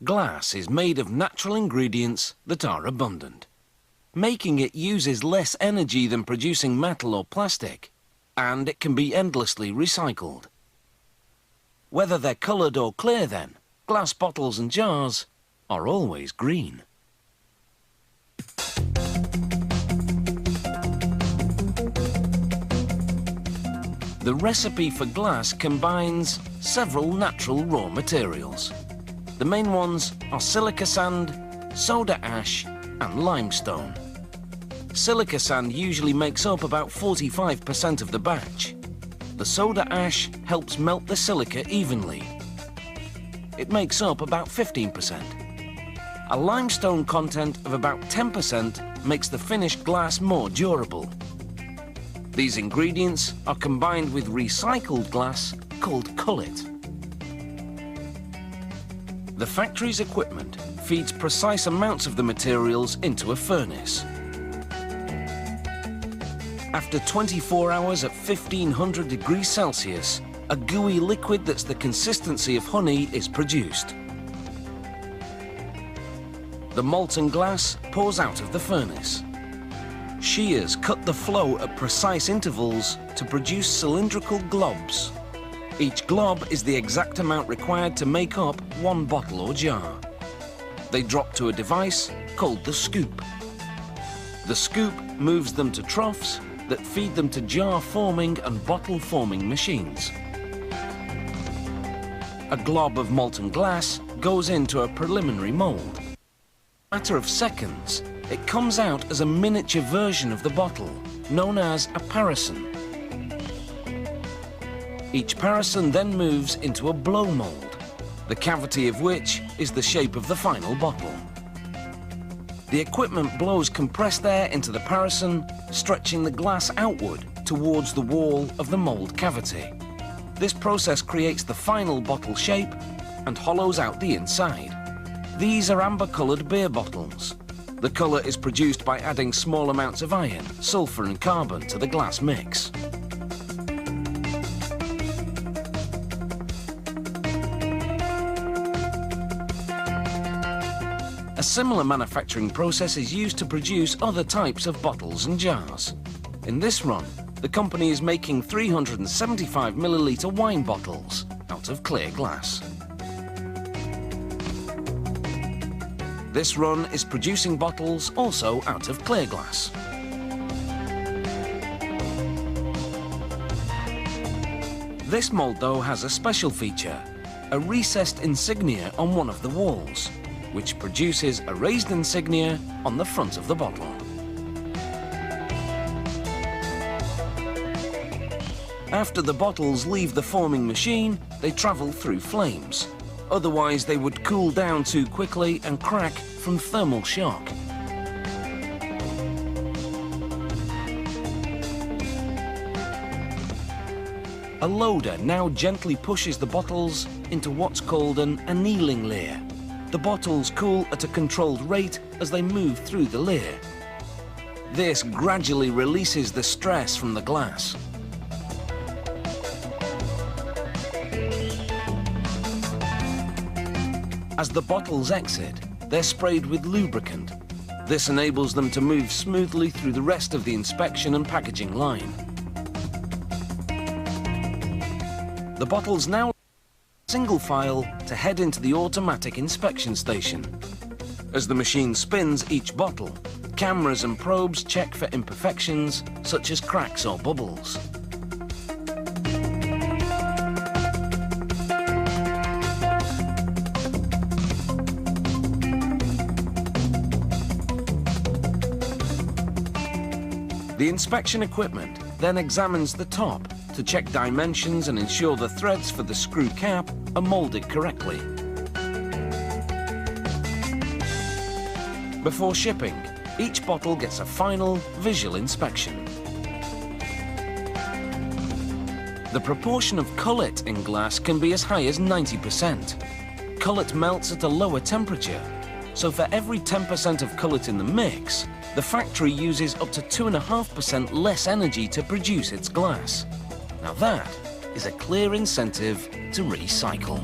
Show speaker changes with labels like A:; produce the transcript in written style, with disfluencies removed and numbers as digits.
A: Glass is made of natural ingredients that are abundant. Making it uses less energy than producing metal or plastic, and it can be endlessly recycled. Whether they're coloured or clear then, glass bottles and jars are always green. The recipe for glass combines several natural raw materials. The main ones are silica sand, soda ash and limestone. Silica sand usually makes up about 45% of the batch. The soda ash helps melt the silica evenly. It makes up about 15%. A limestone content of about 10% makes the finished glass more durable. These ingredients are combined with recycled glass called cullet. The factory's equipment feeds precise amounts of the materials into a furnace. After 24 hours at 1500 degrees Celsius, a gooey liquid that's the consistency of honey is produced. The molten glass pours out of the furnace. Shears cut the flow at precise intervals to produce cylindrical globs. Each glob is the exact amount required to make up one bottle or jar. They drop to a device called the scoop. The scoop moves them to troughs that feed them to jar-forming and bottle-forming machines. A glob of molten glass goes into a preliminary mould. In a matter of seconds, it comes out as a miniature version of the bottle, known as a parison. Each parison then moves into a blow mould, the cavity of which is the shape of the final bottle. The equipment blows compressed air into the parison, stretching the glass outward towards the wall of the mould cavity. This process creates the final bottle shape and hollows out the inside. These are amber-coloured beer bottles. The colour is produced by adding small amounts of iron, sulphur and carbon to the glass mix. A similar manufacturing process is used to produce other types of bottles and jars. In this run, the company is making 375 millilitre wine bottles out of clear glass. This run is producing bottles also out of clear glass. This mould though has a special feature, a recessed insignia on one of the walls, which produces a raised insignia on the front of the bottle. After the bottles leave the forming machine, they travel through flames. Otherwise, they would cool down too quickly and crack from thermal shock. A loader now gently pushes the bottles into what's called an annealing layer. The bottles cool at a controlled rate as they move through the layer. This gradually releases the stress from the glass. As the bottles exit, they're sprayed with lubricant. This enables them to move smoothly through the rest of the inspection and packaging line. The bottles now single file to head into the automatic inspection station. As the machine spins each bottle, cameras and probes check for imperfections such as cracks or bubbles. The inspection equipment then examines the top to check dimensions and ensure the threads for the screw cap are moulded correctly. Before shipping, each bottle gets a final visual inspection. The proportion of cullet in glass can be as high as 90%. Cullet melts at a lower temperature, so for every 10% of cullet in the mix, the factory uses up to 2.5% less energy to produce its glass. Now that is a clear incentive to recycle.